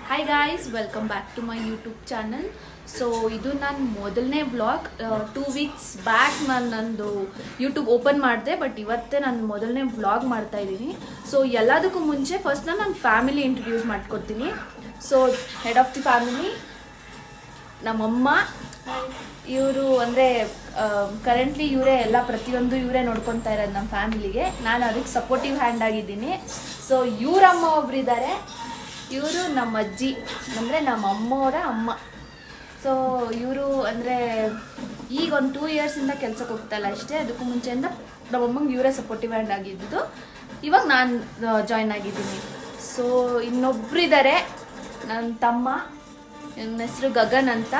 Hi guys, welcome back to my YouTube channel. So ಇದು ನನ್ನ ಮೊದಲನೇ ವ್ಲಾಗ್. 2 ವೀಕ್ಸ್ ಬ್ಯಾಕ್ ನಾನು ನಂದು ಯೂಟ್ಯೂಬ್ ಓಪನ್ ಮಾಡಿದೆ, ಬಟ್ ಇವತ್ತೇ ನಾನು ಮೊದಲನೇ ವ್ಲಾಗ್ ಮಾಡ್ತಾ ಇದ್ದೀನಿ. ಸೊ ಎಲ್ಲದಕ್ಕೂ ಮುಂಚೆ ಫಸ್ಟ್ ನಾನು ನನ್ನ ಫ್ಯಾಮಿಲಿ ಇಂಟ್ರಡ್ಯೂಸ್ ಮಾಡ್ಕೊಡ್ತೀನಿ. So head of the family ನಮ್ಮಮ್ಮ. ಇವರು ಅಂದರೆ ಕರೆಂಟ್ಲಿ ಇವರೇ ಎಲ್ಲ ಪ್ರತಿಯೊಂದು ಇವರೇ ನೋಡ್ಕೊತಾ ಇರೋದು ನಮ್ಮ ಫ್ಯಾಮಿಲಿಗೆ. ನಾನು ಅದಕ್ಕೆ ಸಪೋರ್ಟಿವ್ ಹ್ಯಾಂಡ್ ಆಗಿದ್ದೀನಿ. ಸೊ ಇವರಮ್ಮ ಒಬ್ಬರಿದ್ದಾರೆ, ಇವರು ನಮ್ಮ ಅಜ್ಜಿ, ಅಂದರೆ ನಮ್ಮ ಅಮ್ಮವರ ಅಮ್ಮ. ಸೊ ಇವರು ಅಂದರೆ ಈಗ ಒಂದು 2 ಇಯರ್ಸಿಂದ ಕೆಲ್ಸಕ್ಕೆ ಹೋಗ್ತಾಯಿಲ್ಲ ಅಷ್ಟೇ. ಅದಕ್ಕೂ ಮುಂಚೆಯಿಂದ ನಮ್ಮಮ್ಮಂಗೆ ಇವರೇ ಸಪೋರ್ಟಿವ್ ಹ್ಯಾಂಡ್ ಆಗಿದ್ದು. ಇವಾಗ ನಾನು ಜಾಯ್ನ್ ಆಗಿದ್ದೀನಿ. ಸೊ ಇನ್ನೊಬ್ಬರಿದ್ದಾರೆ ನನ್ನ ತಮ್ಮ, ನನ್ನ ಹೆಸರು ಗಗನ್ ಅಂತ.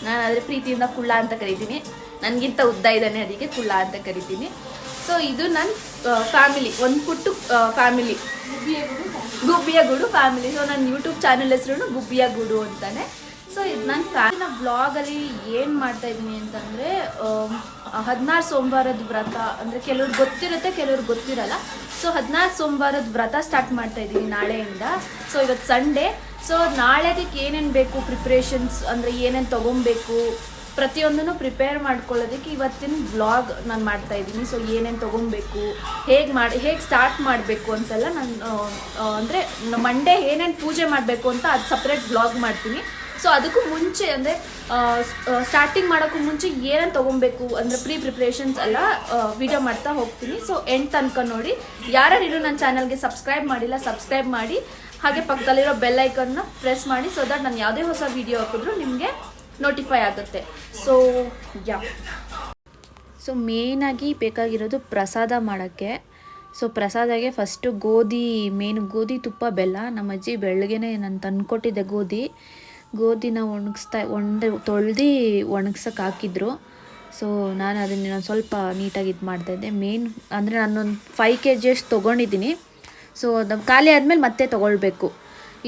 ನಾನು ಆದರೆ ಪ್ರೀತಿಯಿಂದ ಕುಳ್ಳ ಅಂತ ಕರಿತೀನಿ. ನನಗಿಂತ ಉದ್ದ ಇದ್ದಾನೆ, ಅದಕ್ಕೆ ಕುಳ್ಳ ಅಂತ ಕರಿತೀನಿ. ಸೊ ಇದು ನನ್ನ ಫ್ಯಾಮಿಲಿ, ಒಂದು ಪುಟ್ಟು ಫ್ಯಾಮಿಲಿ, ಗುಬ್ಬಿಯ ಗೂಡು ಫ್ಯಾಮಿಲಿ. ಸೊ ನನ್ನ ಯೂಟ್ಯೂಬ್ ಚಾನಲ್ ಹೆಸರು ಗುಬ್ಬಿಯ ಗೂಡು ಅಂತಾನೆ. ಸೊ ಇದು ನನ್ನ ಫ್ಯಾಮಿಲಿನ ಬ್ಲಾಗಲ್ಲಿ ಏನು ಮಾಡ್ತಾ ಇದ್ದೀನಿ ಅಂತಂದರೆ 16 ಸೋಮವಾರದ ವ್ರತ, ಅಂದರೆ ಕೆಲವ್ರಿಗೆ ಗೊತ್ತಿರುತ್ತೆ, ಕೆಲವ್ರಿಗೆ ಗೊತ್ತಿರಲ್ಲ. ಸೊ 16 ಸೋಮವಾರದ ವ್ರತ ಸ್ಟಾರ್ಟ್ ಮಾಡ್ತಾ ಇದ್ದೀನಿ ನಾಳೆಯಿಂದ. ಸೊ ಇವತ್ತು ಸಂಡೇ. ಸೊ ನಾಳೆದಕ್ಕೆ ಏನೇನು ಬೇಕು ಪ್ರಿಪ್ರೇಷನ್ಸ್, ಅಂದರೆ ಏನೇನು ತೊಗೊಬೇಕು ಪ್ರತಿಯೊಂದನ್ನು ಪ್ರಿಪೇರ್ ಮಾಡ್ಕೊಳ್ಳೋದಕ್ಕೆ ಇವತ್ತಿನ ವ್ಲಾಗ್ ನಾನು ಮಾಡ್ತಾಯಿದ್ದೀನಿ. ಸೊ ಏನೇನು ತೊಗೊಬೇಕು, ಹೇಗೆ ಸ್ಟಾರ್ಟ್ ಮಾಡಬೇಕು ಅಂತೆಲ್ಲ ನಾನು ಅಂದರೆ ಮಂಡೇ ಏನೇನು ಪೂಜೆ ಮಾಡಬೇಕು ಅಂತ ಅದು ಸಪ್ರೇಟ್ ವ್ಲಾಗ್ ಮಾಡ್ತೀನಿ. ಸೊ ಅದಕ್ಕೂ ಮುಂಚೆ ಅಂದರೆ ಸ್ಟಾರ್ಟಿಂಗ್ ಮಾಡೋಕ್ಕೂ ಮುಂಚೆ ಏನೇನು ತೊಗೊಬೇಕು ಅಂದರೆ ಪ್ರಿಪ್ರೇಷನ್ಸ್ ಎಲ್ಲ ವಿಡಿಯೋ ಮಾಡ್ತಾ ಹೋಗ್ತೀನಿ. ಸೊ ಎಂಡ್ ತನಕ ನೋಡಿ. ಯಾರ್ಯಾರು ನನ್ನ ಚಾನಲ್ಗೆ ಸಬ್ಸ್ಕ್ರೈಬ್ ಮಾಡಿಲ್ಲ, ಸಬ್ಸ್ಕ್ರೈಬ್ ಮಾಡಿ, ಹಾಗೆ ಪಕ್ಕದಲ್ಲಿರೋ ಬೆಲ್ ಐಕನ್ನ ಪ್ರೆಸ್ ಮಾಡಿ. ಸೊ ದಟ್ ನಾನು ಯಾವುದೇ ಹೊಸ ವೀಡಿಯೋ ಹಾಕಿದ್ರು ನಿಮಗೆ ನೋಟಿಫೈ ಆಗುತ್ತೆ. ಸೊ ಮೇಯ್ನಾಗಿ ಬೇಕಾಗಿರೋದು ಪ್ರಸಾದ ಮಾಡೋಕ್ಕೆ. ಸೊ ಪ್ರಸಾದಕ್ಕೆ ಫಸ್ಟು ಗೋಧಿ ತುಪ್ಪ ಬೆಲ್ಲ. ನಮ್ಮ ಅಜ್ಜಿ ಬೆಳಗ್ಗೆನೇ ನಾನು ತಂದುಕೊಟ್ಟಿದ್ದೆ ಗೋಧಿನ ತೊಳೆದು ಒಣಗ್ಸೋಕೆ ಹಾಕಿದ್ರು. ಸೊ ನಾನು ಅದನ್ನು ಸ್ವಲ್ಪ ನೀಟಾಗಿ ಇದು ಮಾಡ್ತಾಯಿದ್ದೆ. ಮೇನ್ ಅಂದರೆ ನಾನೊಂದು 5 kg ಅಷ್ಟು ತೊಗೊಂಡಿದ್ದೀನಿ. ಸೊ ಅದು ಖಾಲಿ ಆದಮೇಲೆ ಮತ್ತೆ ತೊಗೊಳ್ಬೇಕು.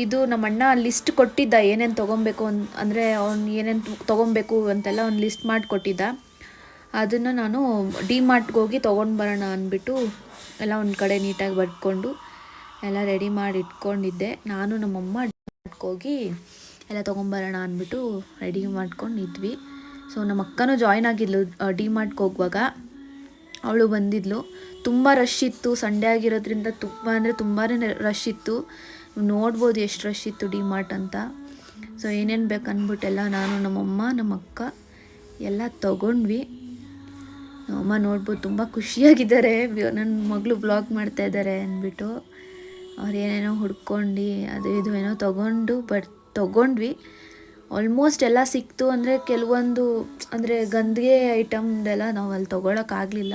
ಇದು ನಮ್ಮ ಅಣ್ಣ ಲಿಸ್ಟ್ ಕೊಟ್ಟಿದ್ದ ಏನೇನು ತೊಗೊಬೇಕು ಅಂದರೆ ಅವ್ನು ಏನೇನು ತೊಗೊಬೇಕು ಅಂತೆಲ್ಲ ಒಂದು ಲಿಸ್ಟ್ ಮಾಡಿಕೊಟ್ಟಿದ್ದ. ಅದನ್ನು ನಾನು ಡಿಮಾರ್ಟ್ಗೆ ಹೋಗಿ ತೊಗೊಂಡು ಬರೋಣ ಅಂದ್ಬಿಟ್ಟು ಎಲ್ಲ ಒಂದು ಕಡೆ ನೀಟಾಗಿ ಬರ್ಕೊಂಡು ಎಲ್ಲ ರೆಡಿ ಮಾಡಿ ಇಟ್ಕೊಂಡಿದ್ದೆ. ನಾನು ನಮ್ಮಮ್ಮ ಡಿಮಾರ್ಟ್ಗೆ ಹೋಗಿ ಎಲ್ಲ ತೊಗೊಂಬರೋಣ ಅಂದ್ಬಿಟ್ಟು ರೆಡಿ ಮಾಡ್ಕೊಂಡಿದ್ವಿ. ಸೊ ನಮ್ಮ ಅಕ್ಕನೂ ಜಾಯ್ನ್ ಆಗಿದ್ಲು ಡಿಮಾರ್ಟ್ಗೆ ಹೋಗುವಾಗ. ಅವಳು ಬಂದಿದ್ಲು. ತುಂಬ ರಶ್ ಇತ್ತು, ಸಂಡೇ ಆಗಿರೋದ್ರಿಂದ ತುಂಬಾ ರಶ್ ಇತ್ತು. ನೋಡ್ಬೋದು ಎಷ್ಟು ರಶ್ ಇತ್ತು ಡಿಮಾರ್ಟ್ ಅಂತ. ಸೊ ಏನೇನು ಬೇಕಂದ್ಬಿಟ್ಟೆಲ್ಲ ನಾನು ನಮ್ಮಮ್ಮ ನಮ್ಮ ಅಕ್ಕ ಎಲ್ಲ ತೊಗೊಂಡ್ವಿ. ನಮ್ಮಮ್ಮ ನೋಡ್ಬೋದು ತುಂಬ ಖುಷಿಯಾಗಿದ್ದಾರೆ, ನನ್ನ ಮಗಳು ಬ್ಲಾಗ್ ಮಾಡ್ತಾಯಿದ್ದಾರೆ ಅಂದ್ಬಿಟ್ಟು. ಅವ್ರು ಏನೇನೋ ಹುಡ್ಕೊಂಡು ಅದು ಇದು ಏನೋ ತೊಗೊಂಡ್ವಿ. ಆಲ್ಮೋಸ್ಟ್ ಎಲ್ಲ ಸಿಕ್ತು. ಅಂದರೆ ಕೆಲವೊಂದು ಅಂದರೆ ಗಂಧಿಗೆ ಐಟಮ್ದೆಲ್ಲ ನಾವು ಅಲ್ಲಿ ತೊಗೊಳಕ್ಕಾಗಲಿಲ್ಲ.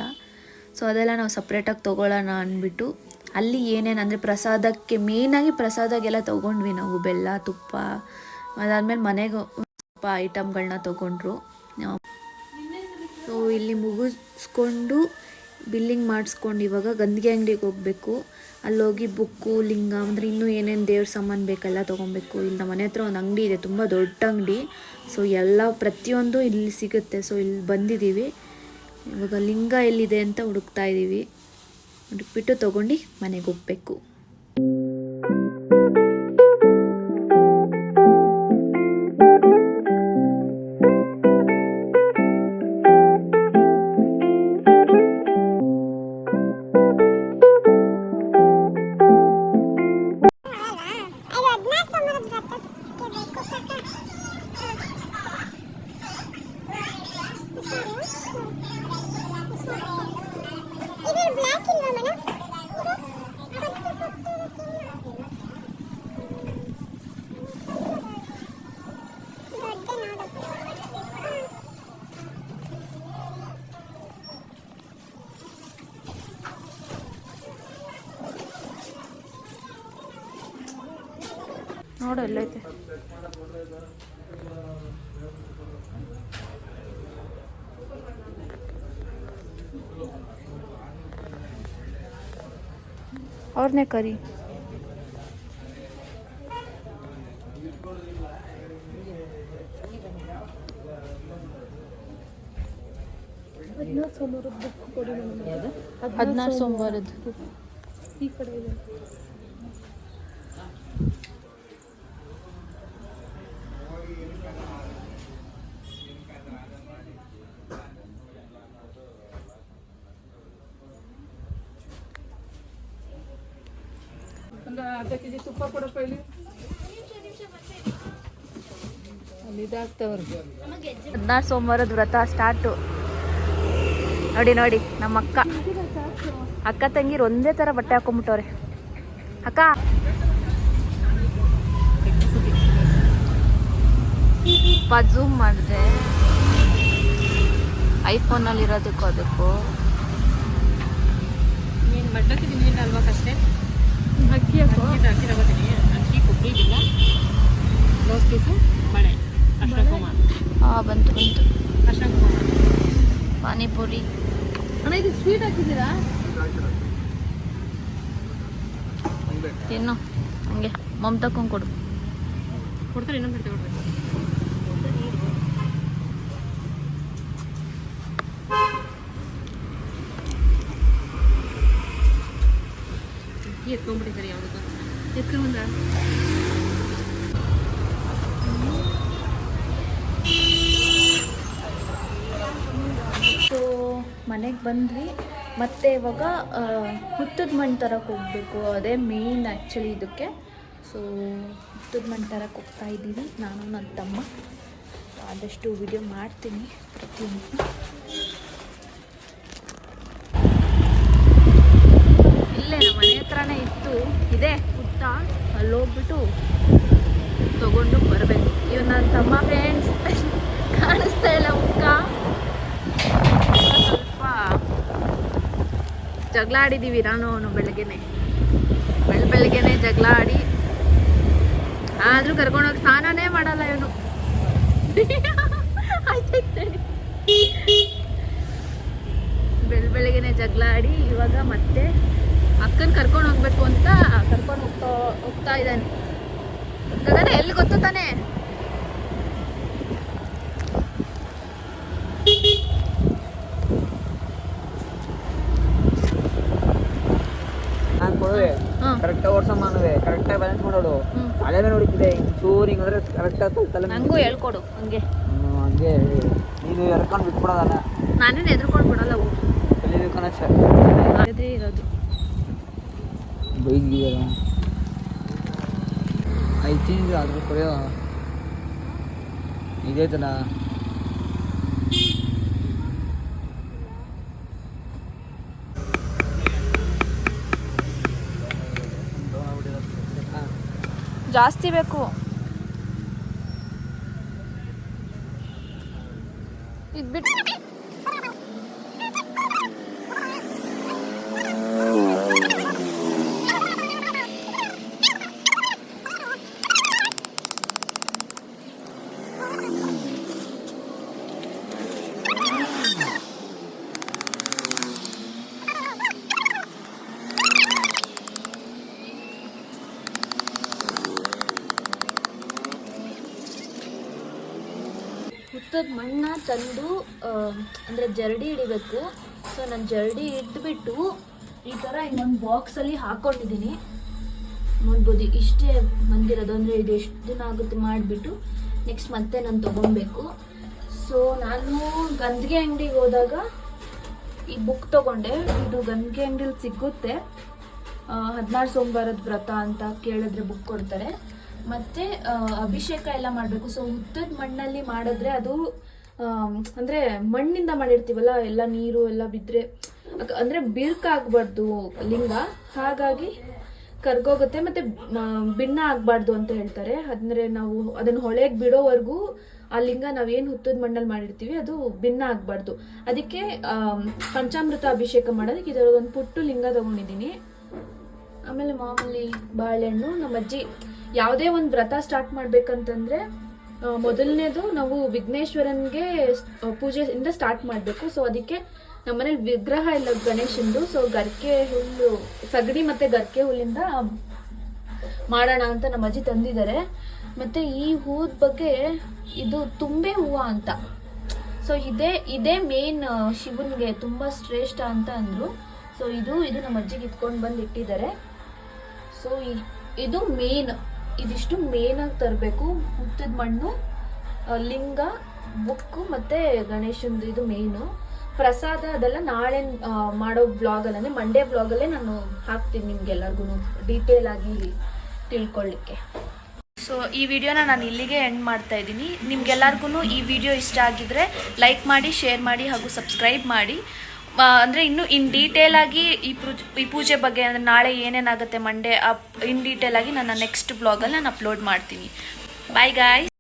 ಸೊ ಅದೆಲ್ಲ ನಾವು ಸಪ್ರೇಟಾಗಿ ತೊಗೊಳ್ಳೋಣ ಅಂದ್ಬಿಟ್ಟು ಅಲ್ಲಿ ಏನೇನು ಅಂದರೆ ಪ್ರಸಾದಕ್ಕೆ ಮೇಯ್ನಾಗಿ ಪ್ರಸಾದಕ್ಕೆಲ್ಲ ತೊಗೊಂಡ್ವಿ ನಾವು. ಬೆಲ್ಲ, ತುಪ್ಪ, ಅದಾದಮೇಲೆ ಮನೆಗೆ ತುಪ್ಪ ಐಟಮ್ಗಳನ್ನ ತೊಗೊಂಡ್ರು. ಸೊ ಇಲ್ಲಿ ಮುಗಿಸ್ಕೊಂಡು ಬಿಲ್ಲಿಂಗ್ ಮಾಡಿಸ್ಕೊಂಡು ಇವಾಗ ಗಂಧಿಗೆ ಅಂಗಡಿಗೆ ಹೋಗಬೇಕು. ಅಲ್ಲೋಗಿ ಬುಕ್ಕು, ಲಿಂಗ, ಅಂದರೆ ಇನ್ನೂ ಏನೇನು ದೇವ್ರ ಸಾಮಾನು ಬೇಕೆಲ್ಲ ತೊಗೊಬೇಕು. ಇಲ್ಲಿ ನಮ್ಮ ಮನೆ ಹತ್ರ ಒಂದು ಅಂಗಡಿ ಇದೆ, ತುಂಬ ದೊಡ್ಡ ಅಂಗಡಿ. ಸೊ ಎಲ್ಲ ಪ್ರತಿಯೊಂದು ಇಲ್ಲಿ ಸಿಗುತ್ತೆ. ಸೊ ಇಲ್ಲಿ ಬಂದಿದ್ದೀವಿ. ಇವಾಗ ಲಿಂಗ ಎಲ್ಲಿದೆ ಅಂತ ಹುಡುಕ್ತಾ ಇದ್ದೀವಿ. ಹುಡುಕ್ಬಿಟ್ಟು ತೊಗೊಂಡು ಮನೆಗೆ ಹೋಗಬೇಕು. ನೋಡು ಎಲ್ಲೈತೆ. ಅವ್ರನ್ನೇ ಕರಿ. ಹದಿನಾರು ಸೋಮವಾರದ್ದು ಈ ಕಡೆ ಇದೆ. ಒಂದು ಅರ್ಧ ಕೆಜಿ ತುಪ್ಪ ಕೊಡಪ್ಪ ಇಲ್ಲಿ. ಅಲ್ಲಿ ಇದಾಗ್ತವ್ರು. 16 ಸೋಮವಾರದ ವ್ರತ ಸ್ಟಾರ್ಟು. ನೋಡಿ ನೋಡಿ ನಮ್ಮ ಅಕ್ಕ ತಂಗಿರು ಒಂದೇ ಥರ ಬಟ್ಟೆ ಹಾಕೊಂಡ್ಬಿಟ್ಟವ್ರೆ. ಅಕ್ಕ ಜೂಮ್ ಮಾಡಿದೆ ಐಫೋನಲ್ಲಿ ಇರೋದಕ್ಕೂ ಅದಕ್ಕೂ ನೀನು ಮಡ್ಡಕ್ಕಿದ್ದೀನಿ ಅಲ್ವಾ ಕಷ್ಟೇ ಅಕ್ಕಿ ಅಕ್ಕಿ ತಗೋತೀನಿ. ಅಕ್ಕಿ ಕೊಬ್ಬರಿಗಿಲ್ಲ ಬ್ಲೌಸ್ ಪೀಸು ಬಳೆ ಅಶ್ರಕುಮ. ಬಂತು ಬಂತು ಅಶ್ರಕುಮ ಪಾನಿಪುರಿ. ಅಣ್ಣ ಇದು ಸ್ವೀಟ್ ಹಾಕಿದ್ದೀರಾ? ತಿನ್ನು ಹಂಗೆ ಮಮತಕ್ಕೊಂದು ಕೊಡು. ಕೊಡ್ತಾರೆ ಇನ್ನೊಂದು ಬಿಟ್ಟು ಕೊಡ್ಬೇಕು. ಎತ್ಕೊಂಡ್ಬಿಟ್ಟಿದ್ದಾರೆ ಯಾವುದಕ್ಕೂ ಎತ್ಕೊಂಡ್ಬಂದ. ಸೊ ಮನೆಗೆ ಬಂದ್ವಿ. ಮತ್ತೆ ಇವಾಗ ಹುತ್ತದ ಮಣ್ಣು ತರಕ್ಕೆ ಹೋಗಬೇಕು. ಅದೇ ಮೇಯ್ನ್ ಆ್ಯಕ್ಚುಲಿ ಇದಕ್ಕೆ. ಸೊ ಹುತ್ತದ ಮಣ್ಣು ತರಕ್ಕೆ ಹೋಗ್ತಾ ಇದ್ದೀವಿ ನಾನು ನನ್ನ ತಮ್ಮ. ಆದಷ್ಟು ವಿಡಿಯೋ ಮಾಡ್ತೀನಿ ಪ್ರತಿಯೊಂದು. ಇಲ್ಲೇ ನಮ್ಮ ಮನೆ ಹತ್ರನೇ ಇತ್ತು, ಇದೆ ಹುತ್ತ. ಅಲ್ಲಿ ಹೋಗ್ಬಿಟ್ಟು ತಗೊಂಡು ಬರಬೇಕು. ಇವ್ ನನ್ನ ತಮ್ಮ ಫ್ರೆಂಡ್ಸ್ ಕಾಣಿಸ್ತಾ ಇಲ್ಲ ಮುಖ. ಸ್ವಲ್ಪ ಜಗಳ ಆಡಿದ್ದೀವಿ ನಾನು ಅವನು ಬೆಳಗ್ಗೆನೆ ಜಗಳ ಆಡಿ. ಆದರೂ ಕರ್ಕೊಂಡೋಗಿ ಸ್ನಾನನೇ ಮಾಡಲ್ಲ ಇವನು. ಬೆಳಗ್ಗೆನೆ ಜಗಳ ಆಡಿ ಇವಾಗ ಮತ್ತೆ ಅಕ್ಕನ ಕರ್ಕೊಂಡು ಹೋಗ್ಬೇಕು ಅಂತ ಕರ್ಕೊಂಡು ಹೋಗ್ತಾ ಇದ್ದಾನೆ. ಎಲ್ಲಿ ಗೊತ್ತು ತಾನೆ? ಕರೆಕ್ಟ್ ಓಡ್ಸಮ್ಮ ಕರೆಕ್ಟಾಗಿ ಬ್ಯಾಲೆನ್ಸ್ ಮಾಡೋಡು. ತಲೆ ಮೇಲೆ ಹೊಡಿತಿದೆ ಚೂರು ಹಿಂಗಂದ್ರೆ ಕರೆಕ್ಟಾಗಿ ತಲೆ ನಂಗೂ ಹೇಳ್ಕೊಡು ಹಂಗೆ. ಹಂಗೆ ನೀನು ಎರ್ಕೊಂಡು ಬಿಟ್ಬಿಡೋದಲ್ಲ. ನಾನೇನು ಎದ್ರುಕೊಂಡು ಬಿಡಲ್ಲ. ಕಲಿಯೋದು ಇರೋದು ಬೈದಿದೆಯಲ್ಲ ಐತಿಂದು ಅದ್ರ ಕೊಡೋ ಇದೈತಲ್ಲ. ಜಾಸ್ತಿ ಬೇಕು. ಇದ್ಬಿಟ್ಟು ಹುತ್ತದ ಮಣ್ಣ ತಂದು ಅಂದರೆ ಜರಡಿ ಹಿಡಿಬೇಕು. ಸೊ ನಾನು ಜರಡಿ ಹಿಡಿದ್ಬಿಟ್ಟು ಈ ಥರ ಇನ್ನೊಂದು ಬಾಕ್ಸಲ್ಲಿ ಹಾಕ್ಕೊಂಡಿದ್ದೀನಿ. ನೋಡ್ಬೋದು ಇಷ್ಟೇ ಬಂದಿರೋದು. ಅಂದರೆ ಇದು ಎಷ್ಟು ದಿನ ಆಗುತ್ತೆ ಮಾಡಿಬಿಟ್ಟು ನೆಕ್ಸ್ಟ್ ಮತ್ತೆ ನಾನು ತೊಗೊಬೇಕು. ಸೊ ನಾನು ಗಂಧಿಗೆ ಅಂಗಡಿಗೆ ಹೋದಾಗ ಈ ಬುಕ್ ತೊಗೊಂಡೆ. ಇದು ಗಂಧಿಗೆ ಅಂಗಡಿಲಿ ಸಿಗುತ್ತೆ. 16 ಸೋಮವಾರದ ವ್ರತ ಅಂತ ಕೇಳಿದ್ರೆ ಬುಕ್ ಕೊಡ್ತಾರೆ. ಮತ್ತು ಅಭಿಷೇಕ ಎಲ್ಲ ಮಾಡಬೇಕು. ಸೊ ಹುತ್ತದ ಮಣ್ಣಲ್ಲಿ ಮಾಡಿದ್ರೆ ಅದು ಅಂದರೆ ಮಣ್ಣಿಂದ ಮಾಡಿರ್ತೀವಲ್ಲ, ಎಲ್ಲ ನೀರು ಎಲ್ಲ ಬಿದ್ದರೆ ಅಂದರೆ ಬಿರುಕಾಗಬಾರ್ದು ಲಿಂಗ, ಹಾಗಾಗಿ ಕರ್ಗೋಗುತ್ತೆ. ಮತ್ತು ಭಿನ್ನ ಆಗಬಾರ್ದು ಅಂತ ಹೇಳ್ತಾರೆ. ಅಂದರೆ ನಾವು ಅದನ್ನು ಹೊಳೆಗೆ ಬಿಡೋವರೆಗೂ ಆ ಲಿಂಗ ನಾವೇನು ಹುತ್ತದ ಮಣ್ಣಲ್ಲಿ ಮಾಡಿರ್ತೀವಿ ಅದು ಭಿನ್ನ ಆಗಬಾರ್ದು. ಅದಕ್ಕೆ ಪಂಚಾಮೃತ ಅಭಿಷೇಕ ಮಾಡೋದಕ್ಕೆ ಇದರ ಒಂದು ಪುಟ್ಟು ಲಿಂಗ ತೊಗೊಂಡಿದ್ದೀನಿ. ಆಮೇಲೆ ಮಾಮೂಲಿ ಬಾಳೆಹಣ್ಣು. ನಮ್ಮ ಅಜ್ಜಿ ಯಾವುದೇ ಒಂದು ವ್ರತ ಸ್ಟಾರ್ಟ್ ಮಾಡ್ಬೇಕಂತಂದರೆ ಮೊದಲನೇದು ನಾವು ವಿಘ್ನೇಶ್ವರನ್ಗೆ ಪೂಜೆಯಿಂದ ಸ್ಟಾರ್ಟ್ ಮಾಡಬೇಕು. ಸೊ ಅದಕ್ಕೆ ನಮ್ಮನೇಲಿ ವಿಗ್ರಹ ಇಲ್ಲ ಗಣೇಶಂದು. ಸೊ ಗರ್ಕೆ ಹುಲ್ಲು, ಸಗಣಿ ಮತ್ತು ಗರ್ಕೆ ಹುಲ್ಲಿಂದ ಮಾಡೋಣ ಅಂತ ನಮ್ಮ ಅಜ್ಜಿ ತಂದಿದ್ದಾರೆ. ಮತ್ತು ಈ ಹೂದ ಬಗ್ಗೆ ಇದು ತುಂಬೆ ಹೂವು ಅಂತ. ಸೊ ಇದೇ ಮೇನ್ ಶಿವನಿಗೆ ತುಂಬ ಶ್ರೇಷ್ಠ ಅಂತ ಅಂದರು. ಸೊ ಇದು ನಮ್ಮ ಅಜ್ಜಿಗೆ ಇಟ್ಕೊಂಡು ಬಂದು ಇಟ್ಟಿದ್ದಾರೆ. ಸೊ ಇದು ಮೇನ್, ಇದಿಷ್ಟು ಮೇನಾಗಿ ತರಬೇಕು. ಹುತ್ತದ ಮಣ್ಣು, ಲಿಂಗ, ಬುಕ್ಕು ಮತ್ತು ಗಣೇಶಂದು ಇದು ಮೇನು. ಪ್ರಸಾದ ಅದೆಲ್ಲ ನಾಳೆ ಮಾಡೋ ಬ್ಲಾಗಲ್ಲಿ ಅಂದರೆ ಮಂಡೇ ಬ್ಲಾಗಲ್ಲೇ ನಾನು ಹಾಕ್ತೀನಿ ನಿಮ್ಗೆಲ್ಲರಿಗೂ ಡೀಟೇಲ್ ಆಗಿ ತಿಳ್ಕೊಳ್ಳಿಕ್ಕೆ. ಸೊ ಈ ವಿಡಿಯೋನ ನಾನು ಇಲ್ಲಿಗೆ ಎಂಡ್ ಮಾಡ್ತಾ ಇದ್ದೀನಿ. ನಿಮ್ಗೆಲ್ಲರಿಗೂ ಈ ವಿಡಿಯೋ ಇಷ್ಟ ಆಗಿದ್ರೆ ಲೈಕ್ ಮಾಡಿ, ಶೇರ್ ಮಾಡಿ ಹಾಗೂ ಸಬ್ಸ್ಕ್ರೈಬ್ ಮಾಡಿ. ಅಂದರೆ ಇನ್ನೂ ಡೀಟೇಲ್ ಆಗಿ ಈ ಪೂಜೆ ಬಗ್ಗೆ ಅಂದರೆ ನಾಳೆ ಏನೇನಾಗುತ್ತೆ ಮಂಡೇ ಇನ್ ಡೀಟೇಲ್ ಆಗಿ ನನ್ನ ನೆಕ್ಸ್ಟ್ ವ್ಲಾಗಲ್ಲಿ ನಾನು ಅಪ್ಲೋಡ್ ಮಾಡ್ತೀನಿ. Bye guys.